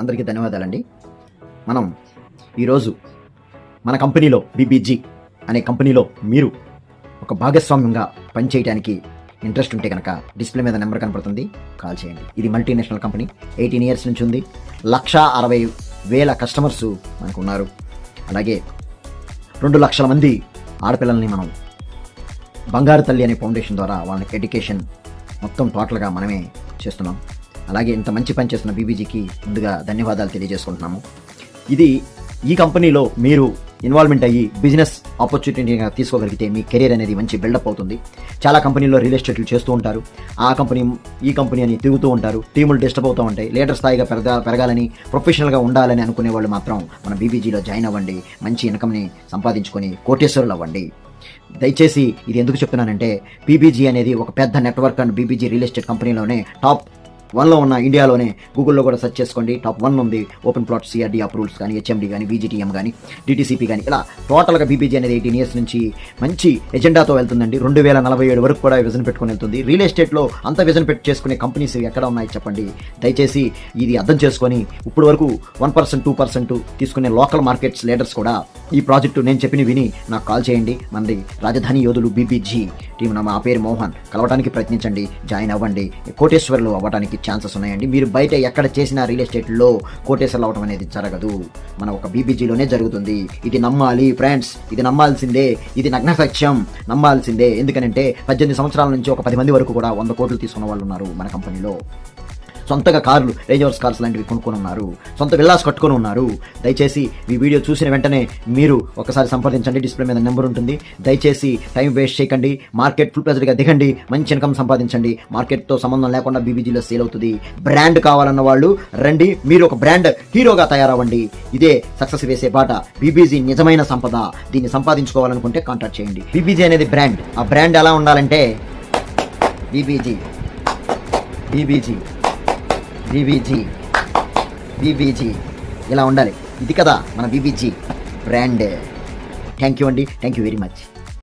అందరికీ ధన్యవాదాలండి. మనం ఈరోజు మన కంపెనీలో బీబీజీ అనే కంపెనీలో మీరు ఒక భాగస్వామ్యంగా పనిచేయడానికి ఇంట్రెస్ట్ ఉంటే కనుక డిస్ప్లే మీద నెంబర్ కనపడుతుంది, కాల్ చేయండి. ఇది మల్టీనేషనల్ కంపెనీ, 18 years నుంచి ఉంది. 1,60,000 కస్టమర్స్ మనకు ఉన్నారు. అలాగే 2 లక్షల మంది ఆడపిల్లల్ని మనం బంగారు తల్లి అనే ఫౌండేషన్ ద్వారా వాళ్ళకి ఎడ్యుకేషన్ మొత్తం టోటల్గా మనమే చేస్తున్నాం. అలాగే ఇంత మంచి పని చేస్తున్న బీబీజీకి ముందుగా ధన్యవాదాలు తెలియజేసుకుంటున్నాము. ఈ కంపెనీలో మీరు ఇన్వాల్వ్మెంట్ అయ్యి బిజినెస్ ఆపర్చునిటీగా తీసుకోగలిగితే మీ కెరీర్ అనేది మంచి బిల్డప్ అవుతుంది. చాలా కంపెనీల్లో రియల్ ఎస్టేట్లు చేస్తూ ఉంటారు, ఆ కంపెనీ ఈ కంపెనీ అని తిరుగుతూ ఉంటారు, టీములు డిస్టర్బ్ అవుతూ ఉంటాయి. లీడర్ స్థాయిగా పెరగాలని, ప్రొఫెషనల్గా ఉండాలని అనుకునే వాళ్ళు మాత్రం మన బీబీజీలో జాయిన్ అవ్వండి, మంచి ఇన్కమ్ని సంపాదించుకొని కోటేశ్వరులు అవ్వండి. దయచేసి ఇది ఎందుకు చెప్తున్నానంటే, బీబీజీ అనేది ఒక పెద్ద network and BBG real estate కంపెనీలోనే టాప్ 1లో ఉన్న ఇండియాలోనే. గూగుల్లో కూడా సెర్చ్ చేసుకోండి, టాప్ 1 ఉంది. ఓపెన్ ప్లాట్ సిఆర్డీ అప్రూవల్స్ కానీ, హెచ్ఎండి కానీ, వీజీటీఎం కానీ, డిటీసీపీ కానీ, ఇలా టోటల్గా బీబీజీ అనేది 18 years నుంచి మంచి ఎజెండాతో వెళ్తుందండి. 2047 వరకు కూడా విజన్ పెట్టుకుని వెళ్తుంది. రియల్ ఎస్టేట్లో అంత విజన్ పెట్టి చేసుకునే కంపెనీస్ ఎక్కడ ఉన్నాయి చెప్పండి. దయచేసి ఇది అర్థం చేసుకొని ఇప్పుడు వరకు 1%, 2% తీసుకునే లోకల్ మార్కెట్స్ లీడర్స్ కూడా ఈ ప్రాజెక్టు నేను చెప్పిన విని నాకు కాల్ చేయండి. మనది రాజధాని యోధులు బీబీజీ టీం. మా పేరు మోహన్. కలవడానికి ప్రయత్నించండి, జాయిన్ అవ్వండి. కోటేశ్వర్లు అవ్వడానికి ఛాన్సెస్ ఉన్నాయండి. మీరు బయట ఎక్కడ చేసిన రియల్ ఎస్టేట్లో కోటేశ్వర్లు అవ్వడం అనేది జరగదు, మన ఒక బీబీజీలోనే జరుగుతుంది. ఇది నమ్మాలి ఫ్రెండ్స్, ఇది నమ్మాల్సిందే, ఇది నగ్న సత్యం, నమ్మాల్సిందే. ఎందుకనంటే 18 సంవత్సరాల నుంచి ఒక 10 మంది వరకు కూడా 100 కోట్లు తీసుకున్న వాళ్ళు ఉన్నారు మన కంపెనీలో. సొంతగా కార్లు, రేంజ్ కార్స్ లాంటివి కొనుక్కొని ఉన్నారు, సొంత విల్లాస్ కట్టుకొని ఉన్నారు. దయచేసి మీ వీడియో చూసిన వెంటనే మీరు ఒకసారి సంప్రదించండి, డిస్ప్లే మీద నెంబర్ ఉంటుంది. దయచేసి టైం వేస్ట్ చేయకండి, మార్కెట్ ఫుల్ ప్రెజర్గా దిగండి, మంచి ఇన్కమ్ సంపాదించండి. మార్కెట్తో సంబంధం లేకుండా బీబీజీలో సేల్ అవుతుంది. బ్రాండ్ కావాలన్న వాళ్ళు రండి, మీరు ఒక బ్రాండ్ హీరోగా తయారవ్వండి. ఇదే సక్సెస్ వేసే బాట. బీబీజీ నిజమైన సంపద. దీన్ని సంపాదించుకోవాలనుకుంటే కాంటాక్ట్ చేయండి. బీబీజీ అనేది బ్రాండ్. ఆ బ్రాండ్ ఎలా ఉండాలంటే బీబీజీ బీబీజీ బీబీజీ బీబీజీ ఇలా ఉండాలి. ఇది కదా మన బీబీజీ బ్రాండ్. థ్యాంక్ యూ అండి, థ్యాంక్ యూ వెరీ మచ్.